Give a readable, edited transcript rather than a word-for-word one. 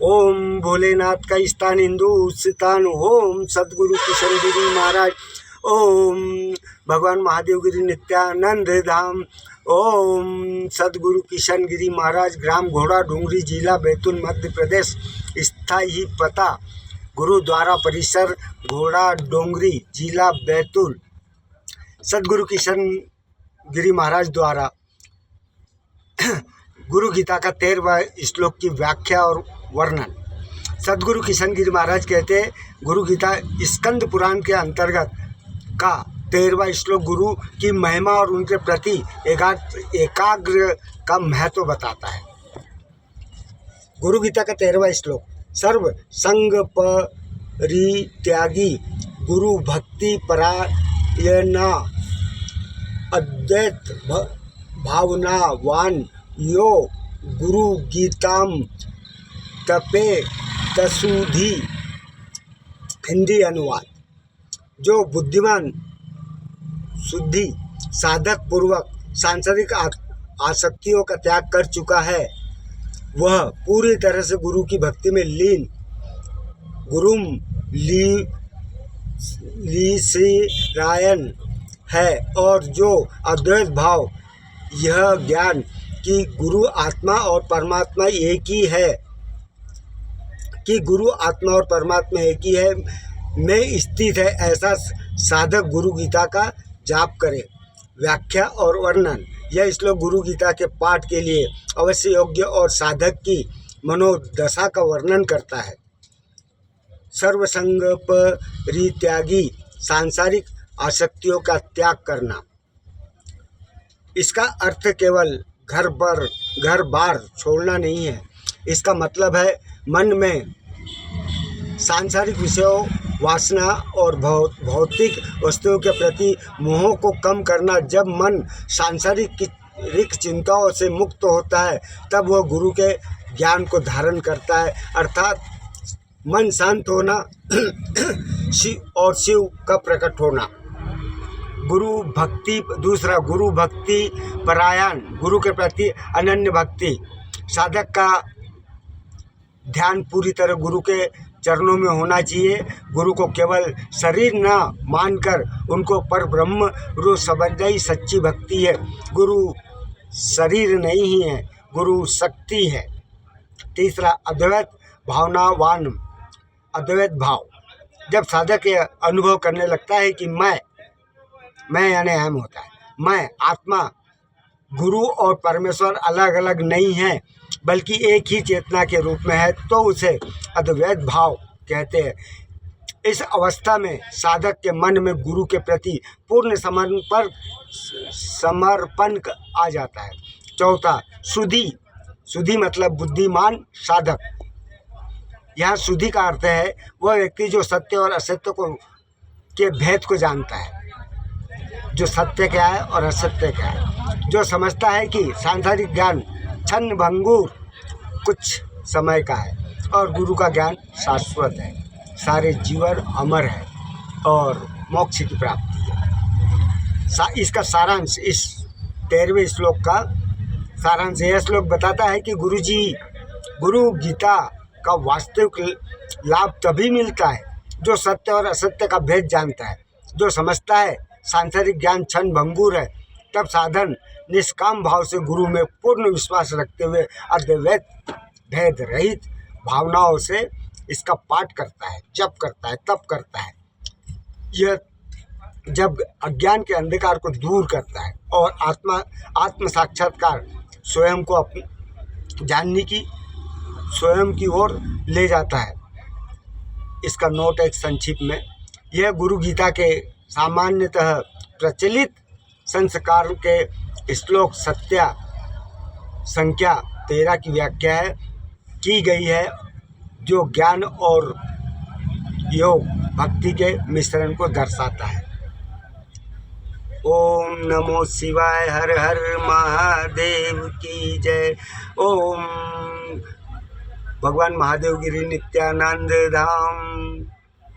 ओम भोलेनाथ का स्थान हिंदुस्तान। ओम सदगुरु किशन गिरी महाराज। ओम भगवान महादेव गिरी नित्यानंद धाम। ओम सदगुरु किशन गिरी महाराज, ग्राम घोड़ा डूंगरी, जिला बैतूल, मध्य प्रदेश। स्थायी पता गुरुद्वारा परिसर, घोड़ा डोंगरी, जिला बैतूल। सदगुरु किशन गिरी महाराज द्वारा गुरु गीता का 13वां श्लोक की व्याख्या और वर्णन। सदगुरु किशन गिरी महाराज कहते हैं, गुरु गीता स्कंद पुराण के अंतर्गत का 13वां श्लोक गुरु की महिमा और उनके प्रति एकाग्र का महत्व बताता है। गुरु गीता का 13वां श्लोक, सर्व संग परित्यागी, गुरु भक्ति परायणा, अद्वैत भावनावान, यो गुरु गीताम तपे तसुधि। हिंदी अनुवाद। जो बुद्धिमान शुद्धि साधक पूर्वक सांसारिक आसक्तियों का त्याग कर चुका है, वह पूरी तरह से गुरु की भक्ति में लीन गुरुम लीसिरायन है। और जो अद्वैत भाव, यह ज्ञान कि गुरु आत्मा और परमात्मा एक ही है, में स्थित है, ऐसा साधक गुरु गीता का जाप करे। व्याख्या और वर्णन। यह श्लोक गुरु गीता के पाठ के लिए अवश्य योग्य और साधक की मनोदशा का वर्णन करता है। सर्वसंग परित्यागी, सांसारिक आसक्तियों का त्याग करना। इसका अर्थ केवल घर बार छोड़ना नहीं है। इसका मतलब है मन में सांसारिक विषयों, वासना और भौतिक वस्तुओं के प्रति मोह को कम करना। जब मन सांसारिक चिंताओं से मुक्त होता है, तब वह गुरु के ज्ञान को धारण करता है, अर्थात मन शांत होना और शिव का प्रकट होना। दूसरा गुरु भक्ति परायण, गुरु के प्रति अनन्य भक्ति। साधक का ध्यान पूरी तरह गुरु के चरणों में होना चाहिए। गुरु को केवल शरीर न मानकर उनको पर ब्रह्म रूप समझना ही सच्ची भक्ति है। गुरु शरीर नहीं है, गुरु शक्ति है। तीसरा अद्वैत भावनावान, अद्वैत भाव। जब साधक यह अनुभव करने लगता है कि मैं यानी अहम होता है, मैं आत्मा, गुरु और परमेश्वर अलग अलग नहीं है, बल्कि एक ही चेतना के रूप में है, तो उसे अद्वैत भाव कहते हैं। इस अवस्था में साधक के मन में गुरु के प्रति पूर्ण समर्पण आ जाता है। चौथा शुद्धि मतलब बुद्धिमान साधक। यहाँ शुद्धि का अर्थ है वह व्यक्ति जो सत्य और असत्य के भेद को जानता है, जो सत्य क्या है और असत्य क्या है, जो समझता है कि सांसारिक ज्ञान क्षण भंगुर कुछ समय का है और गुरु का ज्ञान शाश्वत है, सारे जीवन अमर है और मोक्ष की प्राप्ति है। इसका सारांश, इस 13वें श्लोक का सारांश, यह श्लोक बताता है कि गुरु गीता का वास्तविक लाभ तभी मिलता है जो सत्य और असत्य का भेद जानता है, जो समझता है सांसारिक ज्ञान क्षण भंगुर है। तब साधन निष्काम भाव से गुरु में पूर्ण विश्वास रखते हुए अद्वैत भेद रहित भावनाओं से इसका पाठ करता है, जप करता है, तप करता है। यह जब अज्ञान के अंधकार को दूर करता है और आत्म साक्षात्कार स्वयं को जानने की स्वयं की ओर ले जाता है। इसका नोट एक संक्षिप्त में, यह गुरु गीता के सामान्यतः प्रचलित संस्कार के श्लोक संख्या 13 की व्याख्या की गई है, जो ज्ञान और योग भक्ति के मिश्रण को दर्शाता है। ओम नमो शिवाय, हर हर महादेव की जय। ओम भगवान महादेव गिरी नित्यानंद धाम।